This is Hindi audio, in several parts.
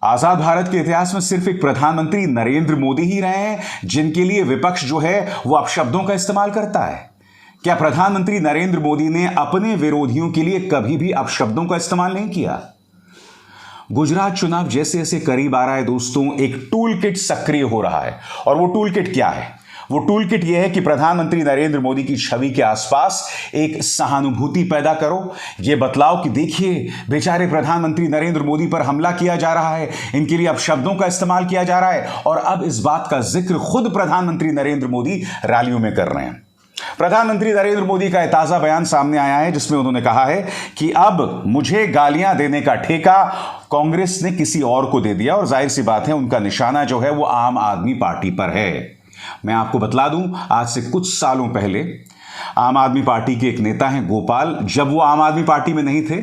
आजाद भारत के इतिहास में सिर्फ एक प्रधानमंत्री नरेंद्र मोदी ही रहे हैं जिनके लिए विपक्ष जो है वो अपशब्दों का इस्तेमाल करता है। क्या प्रधानमंत्री नरेंद्र मोदी ने अपने विरोधियों के लिए कभी भी अपशब्दों का इस्तेमाल नहीं किया? गुजरात चुनाव जैसे जैसे करीब आ रहा है दोस्तों, एक टूल किट सक्रिय हो रहा है। और वो टूल किट क्या है? वो टूल किट यह है कि प्रधानमंत्री नरेंद्र मोदी की छवि के आसपास एक सहानुभूति पैदा करो। ये बतलाओ कि देखिए बेचारे प्रधानमंत्री नरेंद्र मोदी पर हमला किया जा रहा है, इनके लिए अपशब्दों का इस्तेमाल किया जा रहा है। और अब इस बात का जिक्र खुद प्रधानमंत्री नरेंद्र मोदी रैलियों में कर रहे हैं। प्रधानमंत्री नरेंद्र मोदी का एक ताजा बयान सामने आया है जिसमें उन्होंने कहा है कि अब मुझे गालियां देने का ठेका कांग्रेस ने किसी और को दे दिया। और जाहिर सी बात है उनका निशाना जो है वो आम आदमी पार्टी पर है। मैं आपको बतला दूं, आज से कुछ सालों पहले आम आदमी पार्टी के एक नेता हैं गोपाल, जब वो आम आदमी पार्टी में नहीं थे,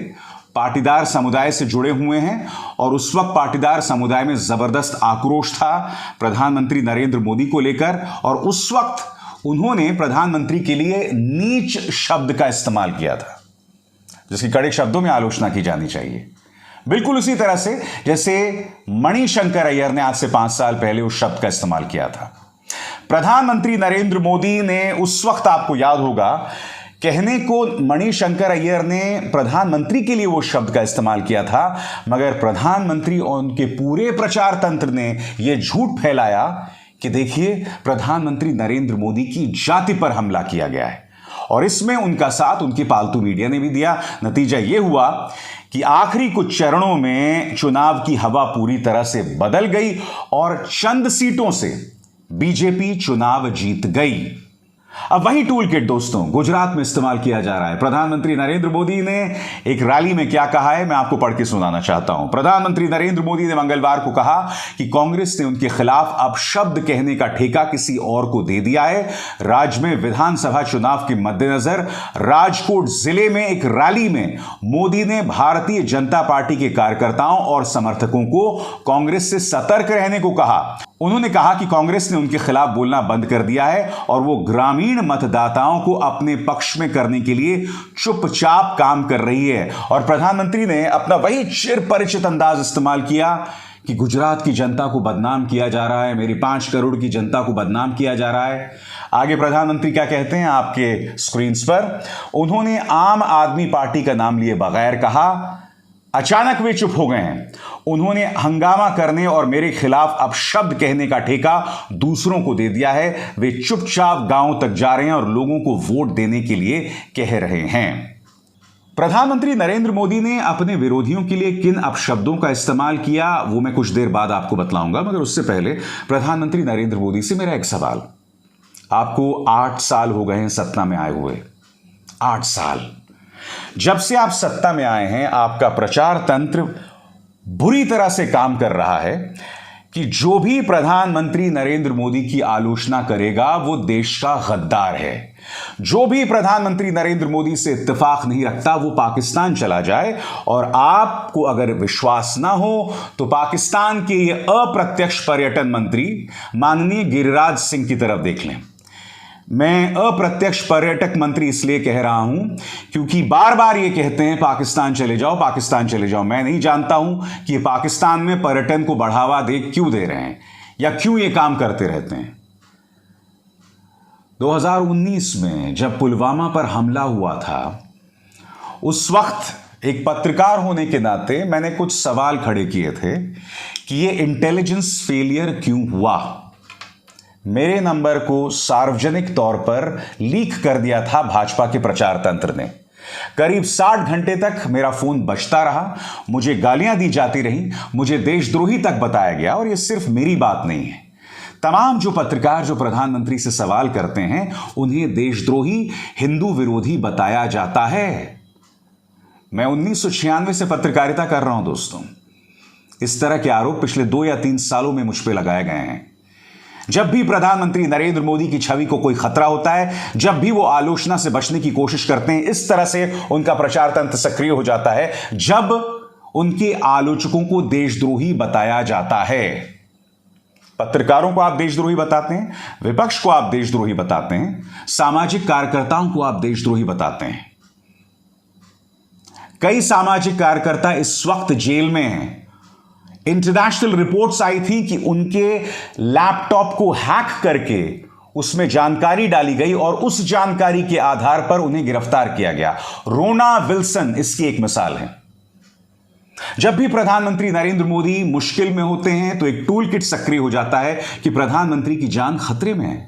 पाटीदार समुदाय से जुड़े हुए हैं। और उस वक्त पाटीदार समुदाय में जबरदस्त आक्रोश था प्रधानमंत्री नरेंद्र मोदी को लेकर। और उस वक्त उन्होंने प्रधानमंत्री के लिए नीच शब्द का इस्तेमाल किया था, जिसकी कड़े शब्दों में आलोचना की जानी चाहिए। बिल्कुल उसी तरह से जैसे मणिशंकर अय्यर ने आज से 5 साल पहले उस शब्द का इस्तेमाल किया था। प्रधानमंत्री नरेंद्र मोदी ने उस वक्त, आपको याद होगा, कहने को मणिशंकर अय्यर ने प्रधानमंत्री के लिए वो शब्द का इस्तेमाल किया था, मगर प्रधानमंत्री और उनके पूरे प्रचार तंत्र ने यह झूठ फैलाया कि देखिए प्रधानमंत्री नरेंद्र मोदी की जाति पर हमला किया गया है। और इसमें उनका साथ उनकी पालतू मीडिया ने भी दिया। नतीजा यह हुआ कि आखिरी कुछ चरणों में चुनाव की हवा पूरी तरह से बदल गई और चंद सीटों से बीजेपी चुनाव जीत गई। अब वही टूल किट दोस्तों गुजरात में इस्तेमाल किया जा रहा है। प्रधानमंत्री नरेंद्र मोदी ने एक रैली में क्या कहा है, मैं आपको पढ़ के सुनाना चाहता हूं। प्रधानमंत्री नरेंद्र मोदी ने मंगलवार को कहा कि कांग्रेस ने उनके खिलाफ अपशब्द कहने का ठेका किसी और को दे दिया है। राज्य में विधानसभा चुनाव के मद्देनजर राजकोट जिले में एक रैली में मोदी ने भारतीय जनता पार्टी के कार्यकर्ताओं और समर्थकों को कांग्रेस से सतर्क रहने को कहा। उन्होंने कहा कि कांग्रेस ने उनके खिलाफ बोलना बंद कर दिया है और वो ग्रामीण मतदाताओं को अपने पक्ष में करने के लिए चुपचाप काम कर रही है। और प्रधानमंत्री ने अपना वही चिर परिचित अंदाज इस्तेमाल किया कि गुजरात की जनता को बदनाम किया जा रहा है, मेरी 5 करोड़ की जनता को बदनाम किया जा रहा है। आगे प्रधानमंत्री क्या कहते हैं आपके स्क्रीन पर, उन्होंने आम आदमी पार्टी का नाम लिए बगैर कहा, अचानक वे चुप हो गए हैं। उन्होंने हंगामा करने और मेरे खिलाफ अपशब्द कहने का ठेका दूसरों को दे दिया है। वे चुपचाप गांव तक जा रहे हैं और लोगों को वोट देने के लिए कह रहे हैं। प्रधानमंत्री नरेंद्र मोदी ने अपने विरोधियों के लिए किन अपशब्दों का इस्तेमाल किया वो मैं कुछ देर बाद आपको बतलाऊंगा, मगर उससे पहले प्रधानमंत्री नरेंद्र मोदी से मेरा एक सवाल। आपको 8 साल हो गए हैं सत्ता में आए हुए, 8 साल। जब से आप सत्ता में आए हैं आपका प्रचार तंत्र बुरी तरह से काम कर रहा है कि जो भी प्रधानमंत्री नरेंद्र मोदी की आलोचना करेगा वो देश का गद्दार है। जो भी प्रधानमंत्री नरेंद्र मोदी से इत्तेफाक नहीं रखता वो पाकिस्तान चला जाए। और आपको अगर विश्वास ना हो तो पाकिस्तान के ये अप्रत्यक्ष पर्यटन मंत्री माननीय गिरिराज सिंह की तरफ देख लें। मैं अप्रत्यक्ष पर्यटक मंत्री इसलिए कह रहा हूं क्योंकि बार बार ये कहते हैं पाकिस्तान चले जाओ, पाकिस्तान चले जाओ। मैं नहीं जानता हूं कि ये पाकिस्तान में पर्यटन को बढ़ावा क्यों दे रहे हैं या क्यों ये काम करते रहते हैं। 2019 में जब पुलवामा पर हमला हुआ था उस वक्त एक पत्रकार होने के नाते मैंने कुछ सवाल खड़े किए थे कि ये इंटेलिजेंस फेलियर क्यों हुआ। मेरे नंबर को सार्वजनिक तौर पर लीक कर दिया था भाजपा के प्रचार तंत्र ने। करीब 60 घंटे तक मेरा फोन बजता रहा, मुझे गालियां दी जाती रहीं, मुझे देशद्रोही तक बताया गया। और यह सिर्फ मेरी बात नहीं है, तमाम जो पत्रकार जो प्रधानमंत्री से सवाल करते हैं उन्हें देशद्रोही, हिंदू विरोधी बताया जाता है। मैं 1996 से पत्रकारिता कर रहा हूं दोस्तों। इस तरह के आरोप पिछले 2 या 3 सालों में मुझ पर लगाए गए हैं। जब भी प्रधानमंत्री नरेंद्र मोदी की छवि को कोई खतरा होता है, जब भी वो आलोचना से बचने की कोशिश करते हैं, इस तरह से उनका प्रचार तंत्र सक्रिय हो जाता है जब उनके आलोचकों को देशद्रोही बताया जाता है। पत्रकारों को आप देशद्रोही बताते हैं, विपक्ष को आप देशद्रोही बताते हैं, सामाजिक कार्यकर्ताओं को आप देशद्रोही बताते हैं। कई सामाजिक कार्यकर्ता इस वक्त जेल में हैं इंटरनेशनल रिपोर्ट्स आई थी कि उनके लैपटॉप को हैक करके उसमें जानकारी डाली गई और उस जानकारी के आधार पर उन्हें गिरफ्तार किया गया। रोना विल्सन इसकी एक मिसाल है। जब भी प्रधानमंत्री नरेंद्र मोदी मुश्किल में होते हैं तो एक टूल किट सक्रिय हो जाता है कि प्रधानमंत्री की जान खतरे में है।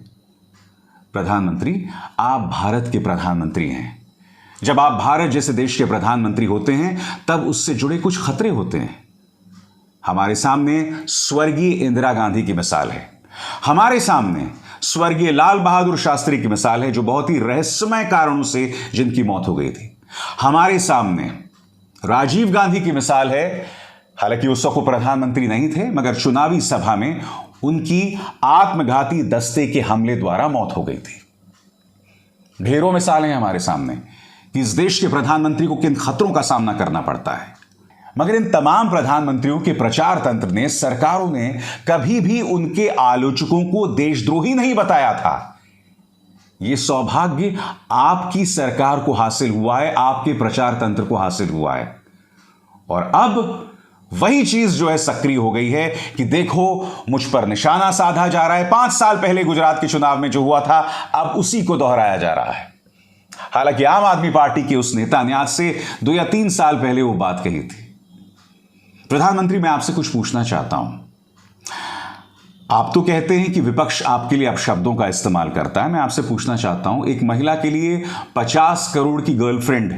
प्रधानमंत्री, आप भारत के प्रधानमंत्री हैं। जब आप भारत जैसे देश के प्रधानमंत्री होते हैं तब उससे जुड़े कुछ खतरे होते हैं। हमारे सामने स्वर्गीय इंदिरा गांधी की मिसाल है, हमारे सामने स्वर्गीय लाल बहादुर शास्त्री की मिसाल है, जो बहुत ही रहस्यमय कारणों से जिनकी मौत हो गई थी। हमारे सामने राजीव गांधी की मिसाल है, हालांकि उस वक्त वो प्रधानमंत्री नहीं थे, मगर चुनावी सभा में उनकी आत्मघाती दस्ते के हमले द्वारा मौत हो गई थी। ढेरों मिसालें हैं हमारे सामने कि इस देश के प्रधानमंत्री को किन खतरों का सामना करना पड़ता है। मगर इन तमाम प्रधानमंत्रियों के प्रचार तंत्र ने, सरकारों ने कभी भी उनके आलोचकों को देशद्रोही नहीं बताया था। यह सौभाग्य आपकी सरकार को हासिल हुआ है, आपके प्रचार तंत्र को हासिल हुआ है। और अब वही चीज जो है सक्रिय हो गई है कि देखो मुझ पर निशाना साधा जा रहा है। 5 साल पहले गुजरात के चुनाव में जो हुआ था, अब उसी को दोहराया जा रहा है। हालांकि आम आदमी पार्टी के उस नेता ने आज से 2 या 3 साल पहले वो बात कही थी। प्रधानमंत्री, मैं आपसे कुछ पूछना चाहता हूं। आप तो कहते हैं कि विपक्ष आपके लिए अपशब्दों का इस्तेमाल करता है। मैं आपसे पूछना चाहता हूं, एक महिला के लिए 50 करोड़ की गर्लफ्रेंड,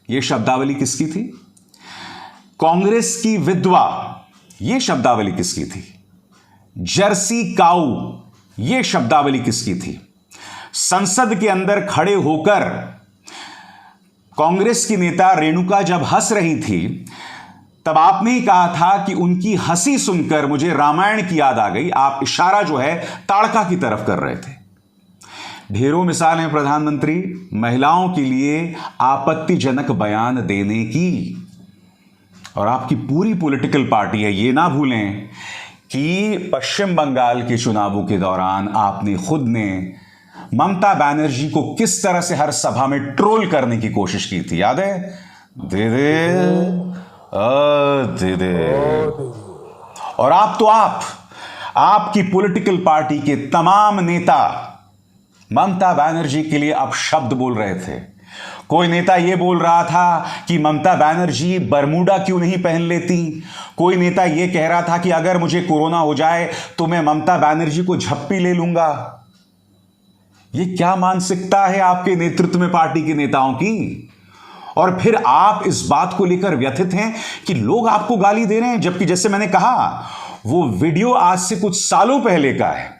यह शब्दावली किसकी थी? कांग्रेस की विधवा, यह शब्दावली किसकी थी? जर्सी काऊ, यह शब्दावली किसकी थी? संसद के अंदर खड़े होकर कांग्रेस की नेता रेणुका जब हंस रही थी, तब आपने ही कहा था कि उनकी हंसी सुनकर मुझे रामायण की याद आ गई। आप इशारा जो है ताड़का की तरफ कर रहे थे। ढेरों मिसाल हैं प्रधानमंत्री महिलाओं के लिए आपत्तिजनक बयान देने की। और आपकी पूरी पॉलिटिकल पार्टी है, यह ना भूलें कि पश्चिम बंगाल के चुनावों के दौरान आपने खुद ने ममता बनर्जी को किस तरह से हर सभा में ट्रोल करने की कोशिश की थी, याद है? दे दे। और आपकी पॉलिटिकल पार्टी के तमाम नेता ममता बनर्जी के लिए अपशब्द बोल रहे थे। कोई नेता यह बोल रहा था कि ममता बनर्जी बरमूडा क्यों नहीं पहन लेती। कोई नेता यह कह रहा था कि अगर मुझे कोरोना हो जाए तो मैं ममता बनर्जी को झप्पी ले लूंगा। यह क्या मानसिकता है आपके नेतृत्व में पार्टी के नेताओं की? और फिर आप इस बात को लेकर व्यथित हैं कि लोग आपको गाली दे रहे हैं, जबकि जैसे मैंने कहा वो वीडियो आज से कुछ सालों पहले का है।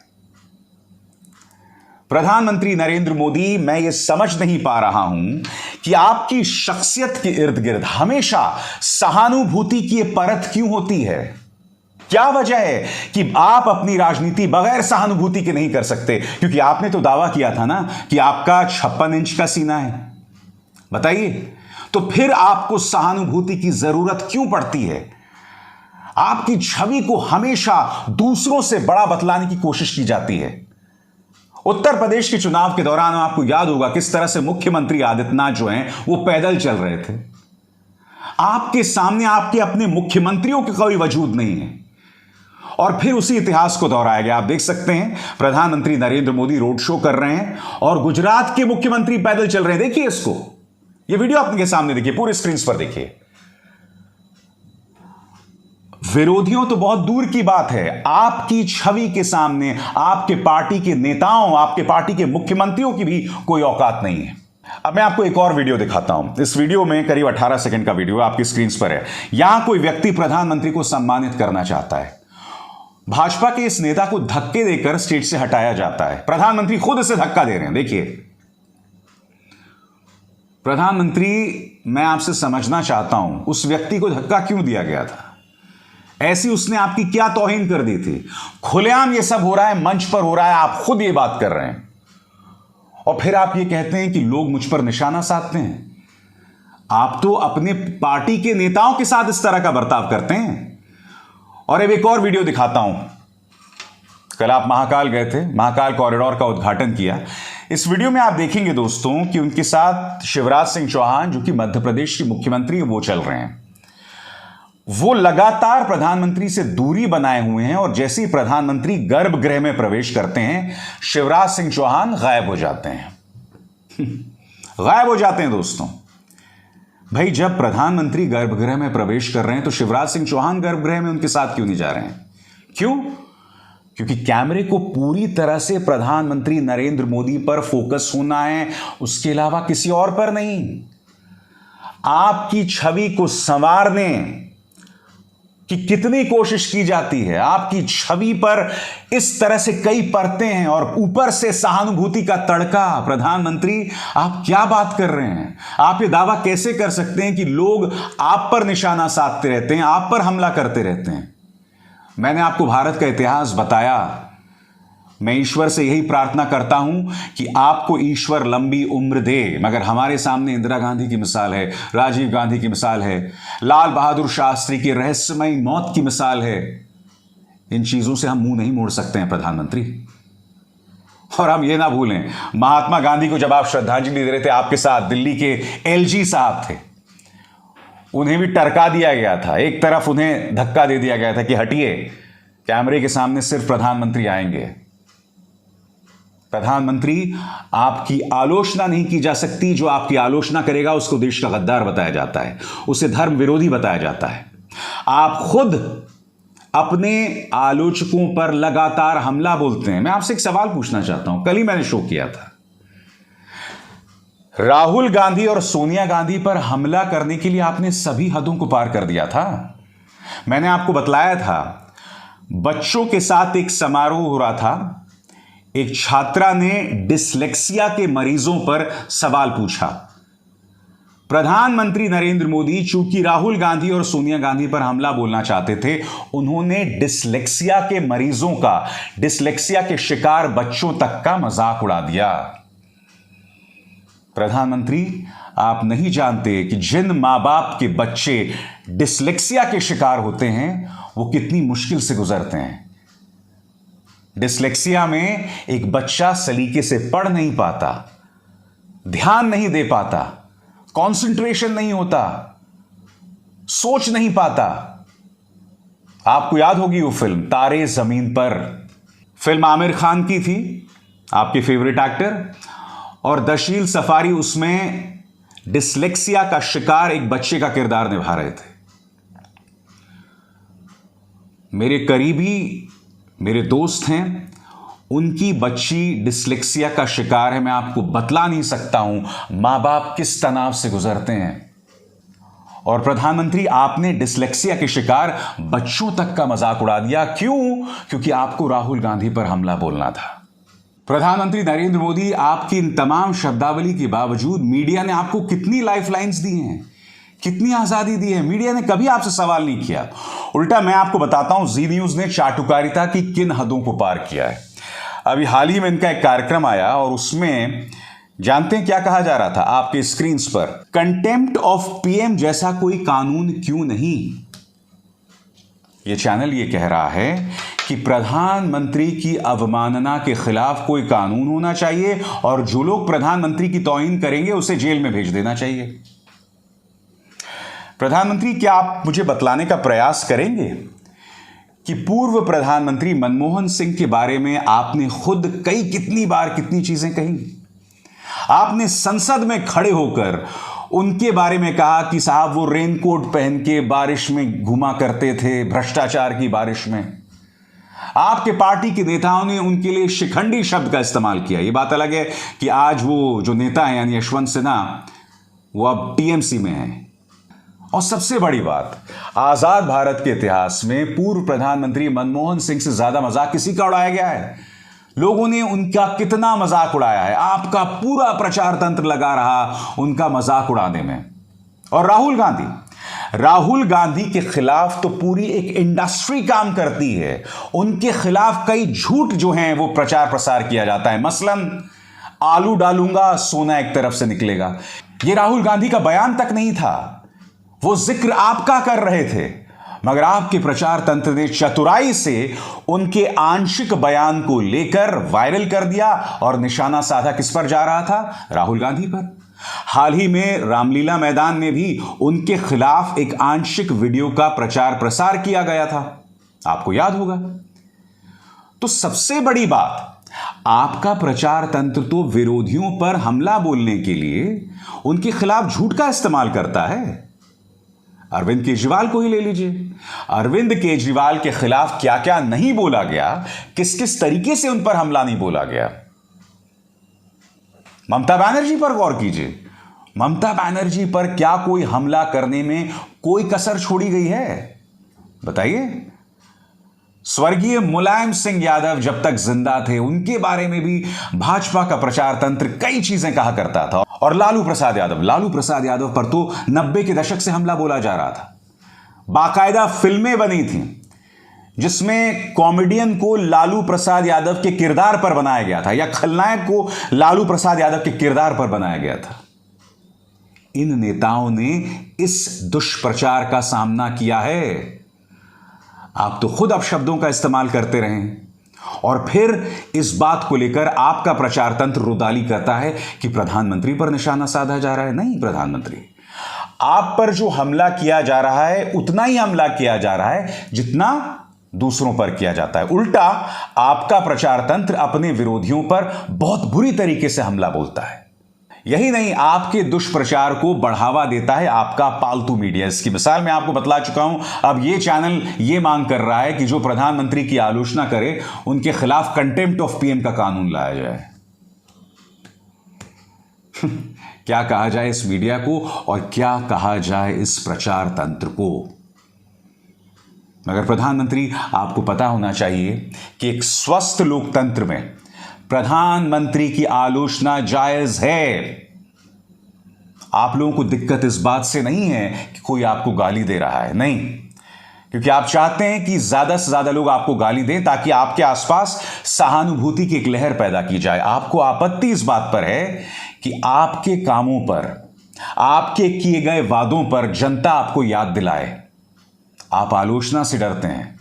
प्रधानमंत्री नरेंद्र मोदी, मैं ये समझ नहीं पा रहा हूं कि आपकी शख्सियत के इर्द गिर्द हमेशा सहानुभूति की परत क्यों होती है? क्या वजह है कि आप अपनी राजनीति बगैर सहानुभूति के नहीं कर सकते? क्योंकि आपने तो दावा किया था ना कि आपका 56 इंच का सीना है। बताइए, तो फिर आपको सहानुभूति की जरूरत क्यों पड़ती है? आपकी छवि को हमेशा दूसरों से बड़ा बतलाने की कोशिश की जाती है। उत्तर प्रदेश के चुनाव के दौरान आपको याद होगा किस तरह से मुख्यमंत्री आदित्यनाथ जो हैं वो पैदल चल रहे थे। आपके सामने आपके अपने मुख्यमंत्रियों के कोई वजूद नहीं है। और फिर उसी इतिहास को दोहराया गया। आप देख सकते हैं प्रधानमंत्री नरेंद्र मोदी रोड शो कर रहे हैं और गुजरात के मुख्यमंत्री पैदल चल रहे हैं। देखिए इसको, ये वीडियो आपके सामने देखिए, पूरे स्क्रीन पर देखिए। विरोधियों तो बहुत दूर की बात है, आपकी छवि के सामने आपके पार्टी के नेताओं, आपके पार्टी के मुख्यमंत्रियों की भी कोई औकात नहीं है। अब मैं आपको एक और वीडियो दिखाता हूं। इस वीडियो में करीब 18 सेकंड का वीडियो आपकी स्क्रीन पर है। यहां कोई व्यक्ति प्रधानमंत्री को सम्मानित करना चाहता है। भाजपा के इस नेता को धक्के देकर स्टेज से हटाया जाता है। प्रधानमंत्री खुद इसे धक्का दे रहे हैं। देखिए, प्रधानमंत्री, मैं आपसे समझना चाहता हूं उस व्यक्ति को धक्का क्यों दिया गया था? ऐसी उसने आपकी क्या तौहीन कर दी थी? खुलेआम ये सब हो रहा है, मंच पर हो रहा है, आप खुद ये बात कर रहे हैं और फिर आप ये कहते हैं कि लोग मुझ पर निशाना साधते हैं। आप तो अपने पार्टी के नेताओं के साथ इस तरह का बर्ताव करते हैं। और अब एक और वीडियो दिखाता हूं। कल आप महाकाल गए थे, महाकाल कॉरिडोर का उद्घाटन किया। इस वीडियो में आप देखेंगे दोस्तों कि उनके साथ शिवराज सिंह चौहान, जो कि मध्य प्रदेश के मुख्यमंत्री, वो चल रहे हैं। वो लगातार प्रधानमंत्री से दूरी बनाए हुए हैं और जैसे ही प्रधानमंत्री गर्भगृह में प्रवेश करते हैं, शिवराज सिंह चौहान गायब हो जाते हैं। गायब हो जाते हैं दोस्तों। भाई, जब प्रधानमंत्री गर्भगृह में प्रवेश कर रहे हैं तो शिवराज सिंह चौहान गर्भगृह में उनके साथ क्यों नहीं जा रहे हैं? क्यों? क्योंकि कैमरे को पूरी तरह से प्रधानमंत्री नरेंद्र मोदी पर फोकस होना है, उसके अलावा किसी और पर नहीं। आपकी छवि को संवारने कि कितनी कोशिश की जाती है, आपकी छवि पर इस तरह से कई परतें हैं और ऊपर से सहानुभूति का तड़का। प्रधानमंत्री, आप क्या बात कर रहे हैं? आप ये दावा कैसे कर सकते हैं कि लोग आप पर निशाना साधते रहते हैं, आप पर हमला करते रहते हैं? मैंने आपको भारत का इतिहास बताया। मैं ईश्वर से यही प्रार्थना करता हूं कि आपको ईश्वर लंबी उम्र दे, मगर हमारे सामने इंदिरा गांधी की मिसाल है, राजीव गांधी की मिसाल है, लाल बहादुर शास्त्री की रहस्यमयी मौत की मिसाल है। इन चीजों से हम मुंह नहीं मोड़ सकते हैं प्रधानमंत्री। और हम ये ना भूलें, महात्मा गांधी को जब आप श्रद्धांजलि दे रहे थे, आपके साथ दिल्ली के एलजी साहब थे, उन्हें भी टरका दिया गया था। एक तरफ उन्हें धक्का दे दिया गया था कि हटिए, कैमरे के सामने सिर्फ प्रधानमंत्री आएंगे। प्रधानमंत्री, आपकी आलोचना नहीं की जा सकती। जो आपकी आलोचना करेगा उसको देश का गद्दार बताया जाता है, उसे धर्म विरोधी बताया जाता है। आप खुद अपने आलोचकों पर लगातार हमला बोलते हैं। मैं आपसे एक सवाल पूछना चाहता हूं। कल ही मैंने शो किया था, राहुल गांधी और सोनिया गांधी पर हमला करने के लिए आपने सभी हदों को पार कर दिया था। मैंने आपको बतलाया था, बच्चों के साथ एक समारोह हो रहा था, एक छात्रा ने डिसलेक्सिया के मरीजों पर सवाल पूछा। प्रधानमंत्री नरेंद्र मोदी चूंकि राहुल गांधी और सोनिया गांधी पर हमला बोलना चाहते थे, उन्होंने डिसलेक्सिया के मरीजों का, डिसलेक्सिया के शिकार बच्चों तक का मजाक उड़ा दिया। प्रधानमंत्री, आप नहीं जानते कि जिन मां बाप के बच्चे डिसलेक्सिया के शिकार होते हैं, वो कितनी मुश्किल से गुजरते हैं। डिसलेक्सिया में एक बच्चा सलीके से पढ़ नहीं पाता, ध्यान नहीं दे पाता, कंसंट्रेशन नहीं होता, सोच नहीं पाता। आपको याद होगी वो फिल्म तारे जमीन पर। फिल्म आमिर खान की थी, आपके फेवरेट एक्टर, और दशील सफारी उसमें डिसलेक्सिया का शिकार एक बच्चे का किरदार निभा रहे थे। मेरे करीबी, मेरे दोस्त हैं, उनकी बच्ची डिसलेक्सिया का शिकार है। मैं आपको बतला नहीं सकता हूं मां बाप किस तनाव से गुजरते हैं। और प्रधानमंत्री, आपने डिसलेक्सिया के शिकार बच्चों तक का मजाक उड़ा दिया। क्यों? क्योंकि आपको राहुल गांधी पर हमला बोलना था। प्रधानमंत्री नरेंद्र मोदी, आपकी इन तमाम शब्दावली के बावजूद मीडिया ने आपको कितनी लाइफलाइंस दी हैं, कितनी आजादी दी है। मीडिया ने कभी आपसे सवाल नहीं किया। उल्टा मैं आपको बताता हूं, जी न्यूज ने चाटुकारिता की किन हदों को पार किया है। अभी हाल ही में इनका एक कार्यक्रम आया और उसमें जानते हैं क्या कहा जा रहा था आपके स्क्रीन्स पर? कंटेम्प्ट ऑफ पीएम जैसा कोई कानून क्यों नहीं। यह चैनल ये कह रहा है कि प्रधानमंत्री की अवमानना के खिलाफ कोई कानून होना चाहिए और जो लोग प्रधानमंत्री की तौहीन करेंगे उसे जेल में भेज देना चाहिए। प्रधानमंत्री, क्या आप मुझे बतलाने का प्रयास करेंगे कि पूर्व प्रधानमंत्री मनमोहन सिंह के बारे में आपने खुद कितनी बार कितनी चीजें कही? आपने संसद में खड़े होकर उनके बारे में कहा कि साहब वो रेनकोट पहन के बारिश में घुमा करते थे, भ्रष्टाचार की बारिश में। आपके पार्टी के नेताओं ने उनके लिए शिखंडी शब्द का इस्तेमाल किया। ये बात अलग है कि आज वो जो नेता है यानी यशवंत सिन्हा, वो अब टीएमसी में है। और सबसे बड़ी बात, आजाद भारत के इतिहास में पूर्व प्रधानमंत्री मनमोहन सिंह से ज्यादा मजाक किसी का उड़ाया गया है? लोगों ने उनका कितना मजाक उड़ाया है। आपका पूरा प्रचार तंत्र लगा रहा उनका मजाक उड़ाने में। और राहुल गांधी के खिलाफ तो पूरी एक इंडस्ट्री काम करती है। उनके खिलाफ कई झूठ जो हैं वो प्रचार प्रसार किया जाता है। मसलन आलू डालूंगा सोना एक तरफ से निकलेगा। ये राहुल गांधी का बयान तक नहीं था, वो जिक्र आपका कर रहे थे, मगर आपके प्रचार तंत्र ने चतुराई से उनके आंशिक बयान को लेकर वायरल कर दिया और निशाना साधा किस पर जा रहा था? राहुल गांधी पर। हाल ही में रामलीला मैदान में भी उनके खिलाफ एक आंशिक वीडियो का प्रचार प्रसार किया गया था, आपको याद होगा। तो सबसे बड़ी बात, आपका प्रचार तंत्र तो विरोधियों पर हमला बोलने के लिए उनके खिलाफ झूठ का इस्तेमाल करता है। अरविंद केजरीवाल को ही ले लीजिए। अरविंद केजरीवाल के खिलाफ क्या क्या नहीं बोला गया, किस किस तरीके से उन पर हमला नहीं बोला गया। ममता बनर्जी पर गौर कीजिए। ममता बनर्जी पर क्या कोई हमला करने में कोई कसर छोड़ी गई है? बताइए। स्वर्गीय मुलायम सिंह यादव जब तक जिंदा थे, उनके बारे में भी भाजपा का प्रचार तंत्र कई चीजें कहा करता था। और लालू प्रसाद यादव पर तो 90 के दशक से हमला बोला जा रहा था। बाकायदा फिल्में बनी थी जिसमें कॉमेडियन को लालू प्रसाद यादव के किरदार पर बनाया गया था, या खलनायक को लालू प्रसाद यादव के किरदार पर बनाया गया था। इन नेताओं ने इस दुष्प्रचार का सामना किया है। आप तो खुद अपशब्दों का इस्तेमाल करते रहे और फिर इस बात को लेकर आपका प्रचार तंत्र रुदाली करता है कि प्रधानमंत्री पर निशाना साधा जा रहा है। नहीं, प्रधानमंत्री, आप पर जो हमला किया जा रहा है उतना ही हमला किया जा रहा है जितना दूसरों पर किया जाता है। उल्टा आपका प्रचार तंत्र अपने विरोधियों पर बहुत बुरी तरीके से हमला बोलता है। यही नहीं, आपके दुष्प्रचार को बढ़ावा देता है आपका पालतू मीडिया। इसकी मिसाल मैं आपको बतला चुका हूं। अब यह चैनल यह मांग कर रहा है कि जो प्रधानमंत्री की आलोचना करे उनके खिलाफ कंटेम्प्ट ऑफ पीएम का कानून लाया जाए। क्या कहा जाए इस मीडिया को और क्या कहा जाए इस प्रचार तंत्र को? मगर प्रधानमंत्री, आपको पता होना चाहिए कि एक स्वस्थ लोकतंत्र में प्रधानमंत्री की आलोचना जायज है। आप लोगों को दिक्कत इस बात से नहीं है कि कोई आपको गाली दे रहा है, नहीं, क्योंकि आप चाहते हैं कि ज्यादा से ज्यादा लोग आपको गाली दें ताकि आपके आसपास सहानुभूति की एक लहर पैदा की जाए। आपको आपत्ति इस बात पर है कि आपके कामों पर, आपके किए गए वादों पर जनता आपको याद दिलाए। आप आलोचना से डरते हैं।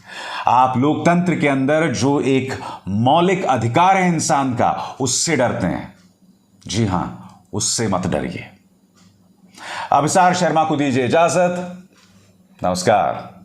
आप लोकतंत्र के अंदर जो एक मौलिक अधिकार है इंसान का, उससे डरते हैं। जी हां, उससे मत डरिए। अभिसार शर्मा को दीजिए इजाजत। नमस्कार।